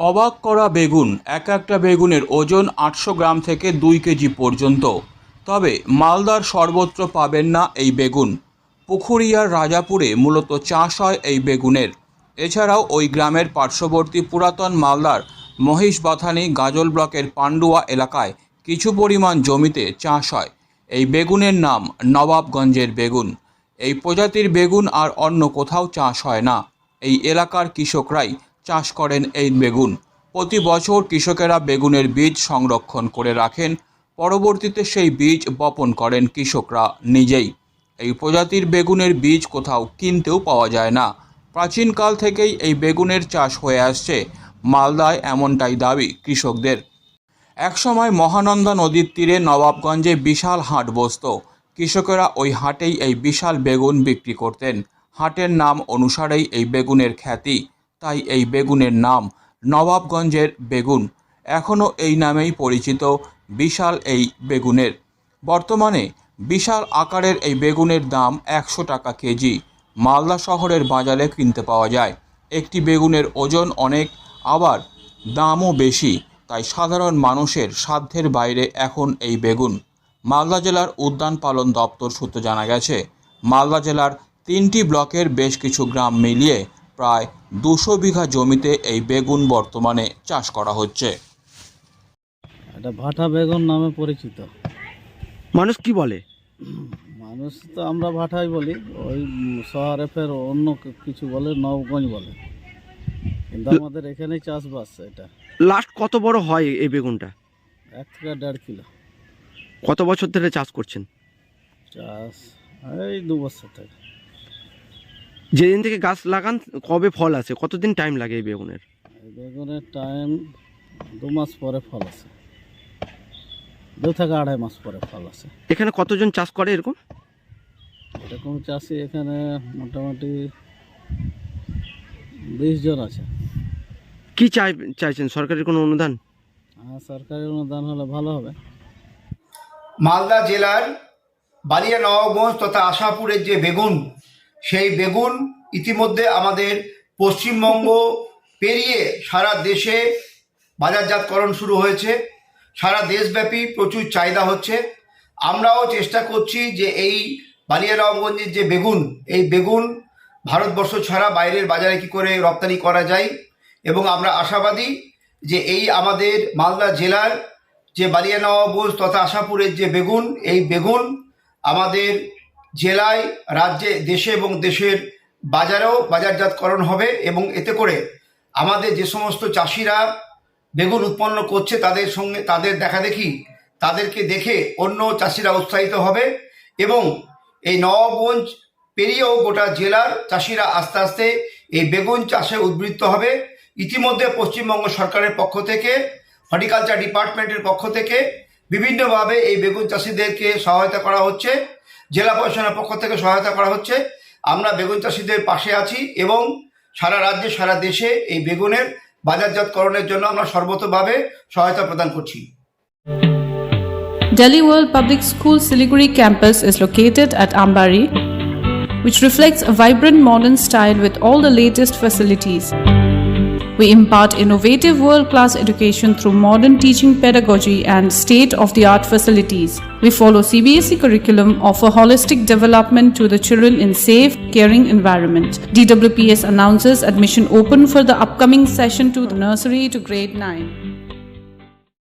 অবাক করা বেগুন। একটা বেগুনের ওজন ৮০০ গ্রাম থেকে ২ কেজি পর্যন্ত। তবে মালদার সর্বত্র পাবেন না এই বেগুন। পুখুরিয়ার রাজাপুরে মূলত চাষ হয় এই বেগুনের। এছাড়াও ওই গ্রামের পার্শ্ববর্তী পুরাতন মালদার মহিষবাথানি গাজল ব্লকের পান্ডুয়া এলাকায় কিছু পরিমাণ জমিতে চাষ হয় এই বেগুনের নাম নবাবগঞ্জের বেগুন। এই প্রজাতির বেগুন আর অন্য কোথাও চাষ হয় না। এই এলাকার কৃষকরাই চাষ করেন এই বেগুন। প্রতি বছর কৃষকেরা বেগুনের বীজ সংরক্ষণ করে রাখেন, পরবর্তীতে সেই বীজ বপন করেন কৃষকরা নিজেই। এই প্রজাতির বেগুনের বীজ কোথাও কিনতেও পাওয়া যায় না। প্রাচীনকাল থেকেই এই বেগুনের চাষ হয়ে আসছে মালদায়, এমনটাই দাবি কৃষকদের। একসময় মহানন্দা নদীর তীরে নবাবগঞ্জে বিশাল হাট বসত। কৃষকেরা ওই হাটেই এই বিশাল বেগুন বিক্রি করতেন। হাটের নাম অনুসারেই এই বেগুনের খ্যাতি, তাই এই বেগুনের নাম নবাবগঞ্জের বেগুন। এখনও এই নামেই পরিচিত বিশাল এই বেগুনের। বর্তমানে বিশাল আকারের এই বেগুনের দাম ১০০ টাকা কেজি। মালদা শহরের বাজারে কিনতে পাওয়া যায়। একটি বেগুনের ওজন অনেক, আবার দামও বেশি, তাই সাধারণ মানুষের সাধ্যের বাইরে এখন এই বেগুন। মালদা জেলার উদ্যান পালন দপ্তর সূত্রে জানা গেছে, মালদা জেলার ৩টি ব্লকের বেশ কিছু গ্রাম মিলিয়ে প্রায় ২০০ বিঘা জমিতে এই বেগুন বর্তমানে চাষ করা হচ্ছে। এটা ভাটা বেগুন নামে পরিচিত। মানুষ কি বলে? মানুষ তো আমরা ভাটাই বলি, ওই শহরে ফের অন্য কিছু বলে, নবগঞ্জ বলে, কিন্তু আমাদের এখানেই চাষবাস। এটা লাস্ট কত বড় হয় এই বেগুনটা? ১ থেকে ১.৫ কিলো। কত বছর ধরে চাষ করছেন? চাষ এই ২ বছর থেকে। যেদিন থেকে গাছ লাগান কবে ফল আসে? কতদিন টাইম লাগে এই বেগুনের? এই বেগুনের টাইম ২ মাস পরে ফল আসে, ২ থেকে ২.৫ মাস পরে ফল আসে। এখানে কতজন চাষ করে এরকম? এরকম চাষি এখানে মোটামুটি ২০ জন আছে। কি চাইছেন? সরকারের কোনো অনুদান? হ্যাঁ, সরকারি অনুদান হলে ভালো হবে। মালদা জেলার বালিয়া নবাবগঞ্জ তথা আশাপুরের যে বেগুন, সেই বেগুন ইতিমধ্যে আমাদের পশ্চিমবঙ্গ পেরিয়ে সারা দেশে বাজারজাতকরণ শুরু হয়েছে। সারা দেশব্যাপী প্রচুর চাহিদা হচ্ছে। আমরাও চেষ্টা করছি যে এই বালিয়া নবাবগঞ্জের যে বেগুন, এই বেগুন ভারতবর্ষ ছাড়া বাইরের বাজারে কী করে রপ্তানি করা যায়, এবং আমরা আশাবাদী যে এই আমাদের মালদা জেলার যে বালিয়া নবাবগঞ্জ তথা আশাপুরের যে বেগুন, এই বেগুন আমাদের জেলায়, রাজ্যে, দেশে এবং দেশের বাজারেও বাজারজাতকরণ হবে, এবং এতে করে আমাদের যে সমস্ত চাষিরা বেগুন উৎপন্ন করছে তাদের সঙ্গে তাদের দেখাদেখি, তাদেরকে দেখে অন্য চাষিরা উৎসাহিত হবে, এবং এই নবাবগঞ্জ পেরিয়েও গোটা জেলার চাষিরা আস্তে আস্তে এই বেগুন চাষে উদ্বৃত্ত হবে। ইতিমধ্যে পশ্চিমবঙ্গ সরকারের পক্ষ থেকে, হর্টিকালচার ডিপার্টমেন্টের পক্ষ থেকে বিভিন্নভাবে এই বেগুন চাষিদেরকে সহায়তা করা হচ্ছে, জেলা প্রশাসনের পক্ষ থেকে সহায়তা করা হচ্ছে। আমরা বেগুন চাষিদের পাশে আছি এবং সারা রাজ্যে সারা দেশে এই বেগুনের বাজারজাতকরণের জন্য আমরা সর্বতোভাবে সহায়তা প্রদান করছি। Delhi World Public School Siliguri campus is located at Ambari, which reflects a vibrant modern style with all the latest facilities. We impart innovative world-class education through modern teaching pedagogy and state-of-the-art facilities. We follow CBSE curriculum, offer holistic development to the children in safe, caring environment. DWPS announces admission open for the upcoming session to the nursery to grade 9.